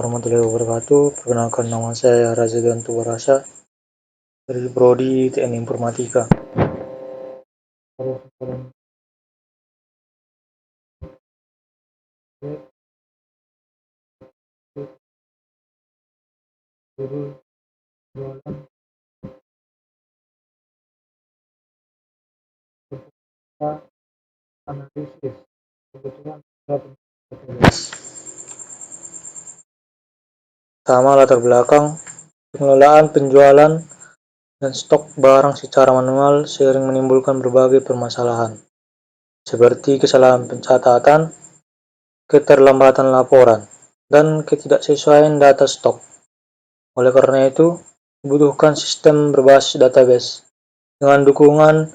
Warahmatullahi wabarakatuh. Perkenalkan, nama saya Raza Gantu Warasa dari Prodi TN Informatika. Analisis kebutuhan pertama, latar belakang pengelolaan penjualan dan stok barang secara manual sering menimbulkan berbagai permasalahan, seperti kesalahan pencatatan, keterlambatan laporan, dan ketidaksesuaian data stok. Oleh karena itu, dibutuhkan sistem berbasis database dengan dukungan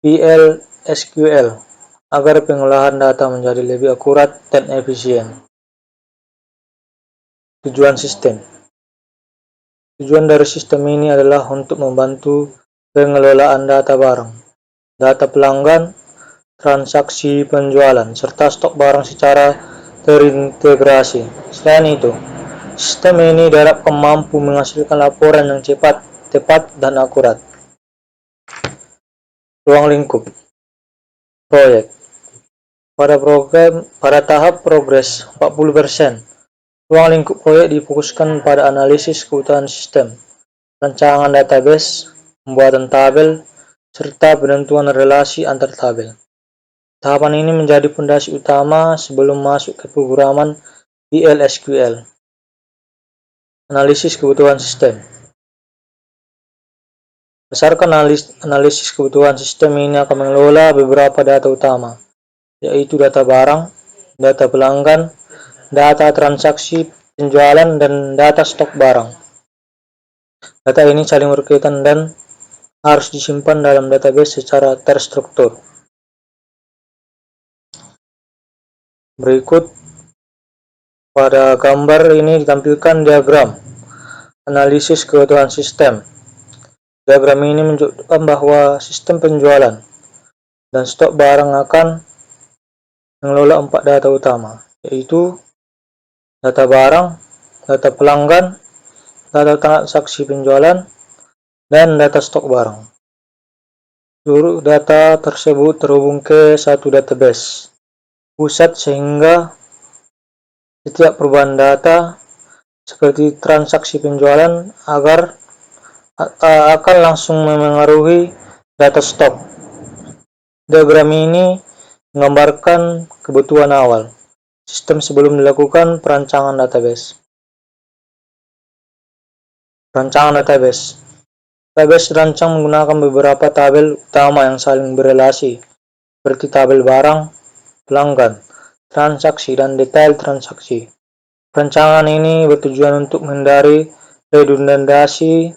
PL/SQL agar pengolahan data menjadi lebih akurat dan efisien. Tujuan sistem. Tujuan dari sistem ini adalah untuk membantu pengelolaan data barang, data pelanggan, transaksi penjualan, serta stok barang secara terintegrasi. Selain itu, sistem ini diharapkan mampu menghasilkan laporan yang cepat, tepat, dan akurat. Ruang lingkup proyek. Pada tahap progres 40%, ruang lingkup proyek difokuskan pada analisis kebutuhan sistem, rancangan database, pembuatan tabel, serta penentuan relasi antar tabel. Tahapan ini menjadi fondasi utama sebelum masuk ke pemrograman PL/SQL. Analisis kebutuhan sistem. Berdasarkan analisis kebutuhan sistem ini akan mengelola beberapa data utama, yaitu data barang, data pelanggan, data transaksi penjualan, dan data stok barang. Data ini saling berkaitan dan harus disimpan dalam database secara terstruktur. Berikut pada gambar ini ditampilkan diagram analisis kebutuhan sistem. Diagram ini menunjukkan bahwa sistem penjualan dan stok barang akan mengelola 4 data utama, yaitu data barang, data pelanggan, data transaksi penjualan, dan data stok barang. Seluruh data tersebut terhubung ke satu database pusat sehingga setiap perubahan data seperti transaksi penjualan akan langsung memengaruhi data stok. Diagram ini menggambarkan kebutuhan awal sistem sebelum dilakukan perancangan database. Rancangan database. Database dirancang menggunakan beberapa tabel utama yang saling berrelasi, seperti tabel barang, pelanggan, transaksi, dan detail transaksi. Perancangan ini bertujuan untuk menghindari redundansi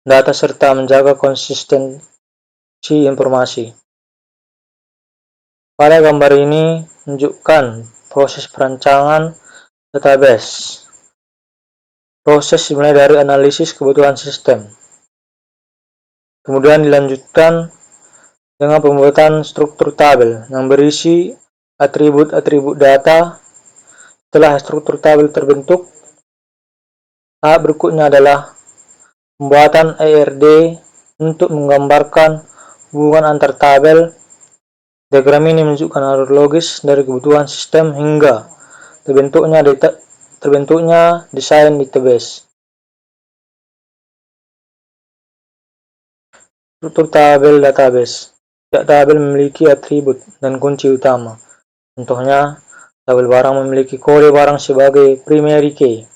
data serta menjaga konsistensi informasi. Pada gambar ini menunjukkan proses perancangan database. Proses dimulai dari analisis kebutuhan sistem, kemudian dilanjutkan dengan pembuatan struktur tabel yang berisi atribut-atribut data. Setelah struktur tabel terbentuk, tahap berikutnya adalah pembuatan ERD untuk menggambarkan hubungan antar tabel. Diagram ini menunjukkan alur logis dari kebutuhan sistem hingga terbentuknya desain database. Struktur tabel database. Setiap tabel memiliki atribut dan kunci utama. Contohnya, tabel barang memiliki kode barang sebagai primary key,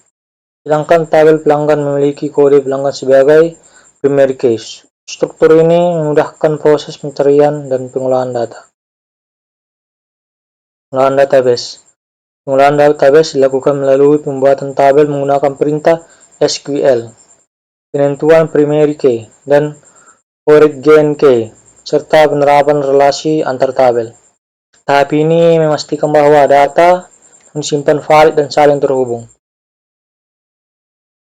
sedangkan tabel pelanggan memiliki kode pelanggan sebagai primary key. Struktur ini memudahkan proses pencarian dan pengolahan data. Pengolahan database. Pengolahan database dilakukan melalui pembuatan tabel menggunakan perintah SQL, penentuan primary key dan origin key, serta penerapan relasi antar tabel. Tahap ini memastikan bahwa data yang disimpan valid dan saling terhubung.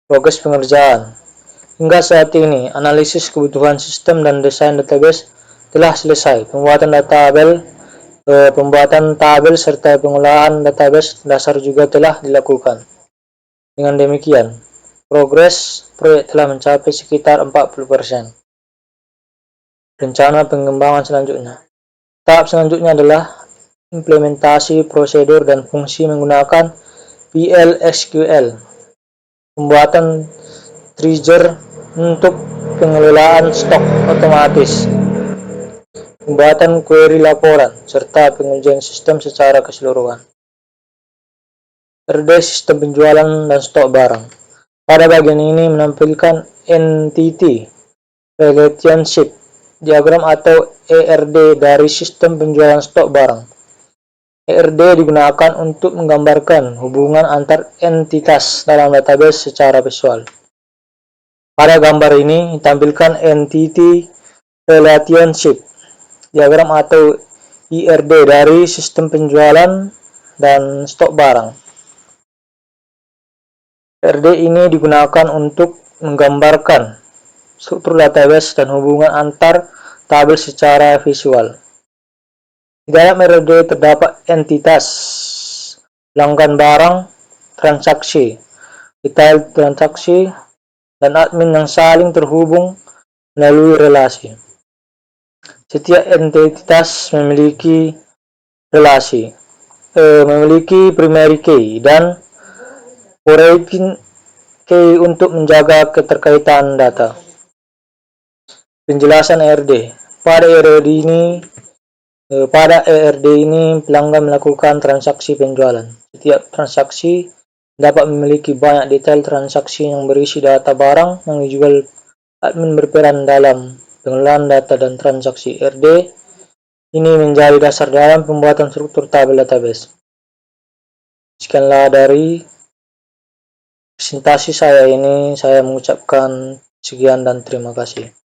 Progres pengerjaan. Hingga saat ini, analisis kebutuhan sistem dan desain database telah selesai. Pembuatan tabel serta pengolahan database dasar juga telah dilakukan. Dengan demikian, progres proyek telah mencapai sekitar 40%. Rencana pengembangan selanjutnya. Tahap selanjutnya adalah implementasi prosedur dan fungsi menggunakan PL/SQL. Pembuatan trigger untuk pengelolaan stok otomatis. Pembuatan query laporan, serta pengujian sistem secara keseluruhan. RD sistem penjualan dan stok barang. Pada bagian ini menampilkan Entity Relationship Diagram atau ERD dari sistem penjualan stok barang. ERD digunakan untuk menggambarkan hubungan antar entitas dalam database secara visual. Pada gambar ini ditampilkan Entity Relationship Diagram atau ERD dari sistem penjualan dan stok barang. ERD ini digunakan untuk menggambarkan struktur database dan hubungan antar tabel secara visual. Di dalam ERD terdapat entitas, pelanggan barang, transaksi, detail transaksi, dan admin yang saling terhubung melalui relasi. Setiap entitas memiliki relasi, memiliki primary key dan foreign key untuk menjaga keterkaitan data. Penjelasan ERD. Pada ERD ini pelanggan melakukan transaksi penjualan. Setiap transaksi dapat memiliki banyak detail transaksi yang berisi data barang yang dijual. Admin berperan dalam pengelolaan data dan transaksi. ERD ini menjadi dasar dalam pembuatan struktur tabel database. Sekianlah dari presentasi saya ini. Saya mengucapkan sekian dan terima kasih.